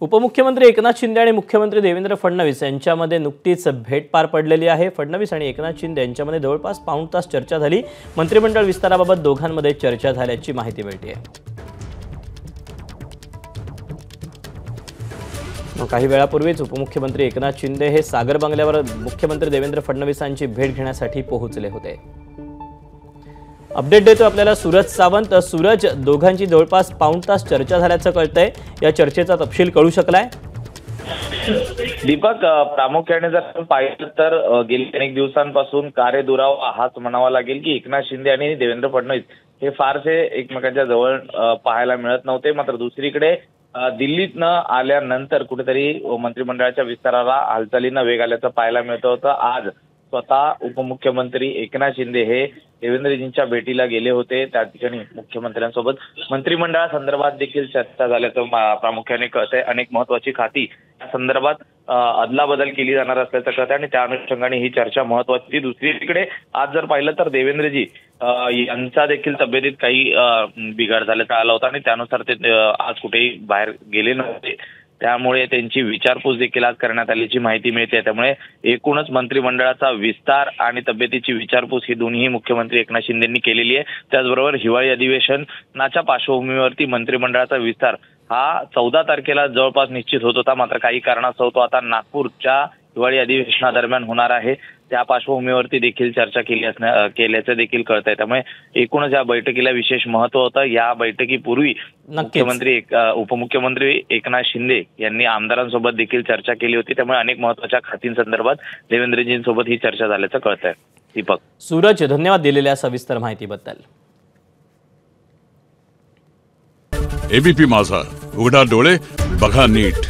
उपमुख्यमंत्री एकनाथ शिंदे आणि मुख्यमंत्री देवेंद्र फडणवीस यांच्यामध्ये नुकतीच भेट पार पडलेली आहे। फडणवीस आणि एकनाथ शिंदे यांच्यामध्ये जवळपास पाऊण तास चर्चा झाली। मंत्रिमंडळ विस्ताराबाबत दोघांमध्ये चर्चा झाल्याची माहिती मिळते आहे। काही वेळापूर्वीच उपमुख्यमंत्री एकनाथ शिंदे हे सागर बंगल्यावर मुख्यमंत्री देवेंद्र फडणवीसांची भेट घेण्यासाठी पोहोचले होते। अपडेट देतो आपल्याला सूरज सावंत। सूरज, दोघांची जवळपास पाऊण तास चर्चा झाल्याचं कळतंय, या चर्चेचा तपशील कळू शकलाय? दीपक, प्रामुख्याने जर पाहिलं तर गेली अनेक दिवसांपासून कार्यदुरावा हाच म्हणावा लागेल की एकनाथ शिंदे आणि देवेंद्र फडणवीस हे फारसे एकमेकांच्या जवळ पाहायला मिळत नव्हते। मात्र दुसरीकडे दिल्लीत न आल्यानंतर कुठेतरी मंत्रिमंडळाच्या विस्ताराला हालचालींना वेग आल्याचं पाहायला मिळतं होतं। आज स्वतः उपमुख्यमंत्री एकनाथ शिंदे हे देवेंद्रजींच्या भेटीला गेले होते। त्या ठिकाणी मुख्यमंत्र्यांसोबत मंत्रिमंडळासंदर्भात देखील चर्चा झाल्याचं प्रामुख्याने कळतंय। अनेक महत्वाची खाती या संदर्भात अदलाबदल केली जाणार असल्याचं कळतंय आणि त्या अनुषंगाने ही चर्चा महत्वाची। दुसरीकडे आज जर पाहिलं तर देवेंद्रजी यांचा देखील तब्येतीत काही बिघाड झाल्याचा आला होता आणि त्यानुसार ते आज कुठेही बाहेर गेले नव्हते। त्यामुळे त्यांची विचारपूस देखील आज करण्यात आल्याची माहिती मिळते। त्यामुळे एकूणच मंत्रिमंडळाचा विस्तार आणि तब्येतीची विचारपूस ही दोन्ही मुख्यमंत्री एकनाथ शिंदेंनी केलेली आहे। त्याचबरोबर हिवाळी अधिवेशनाच्या पार्श्वभूमीवरती मंत्रिमंडळाचा विस्तार हा 14 तारखेला जवळपास निश्चित होत होता। मात्र काही कारणास्तव तो आता नागपूरच्या हिवाळी अधिवेशनादरम्यान होणार आहे। त्या पार्श्वभूमीवरती देखील चर्चा केल्याचं देखील कळतंय। त्यामुळे एकूणच या बैठकीला विशेष महत्व होतं। या बैठकीपूर्वी उपमुख्यमंत्री एकनाथ शिंदे यांनी आमदारांसोबत देखील चर्चा केली होती। त्यामुळे अनेक महत्वाच्या खातींसंदर्भात देवेंद्रजींसोबत ही चर्चा झाल्याचं कळतंय। दीपक। सूरज, धन्यवाद दिलेल्या सविस्तर माहितीबद्दल। एबीपी माझा, उघडा डोळे बघा नीट।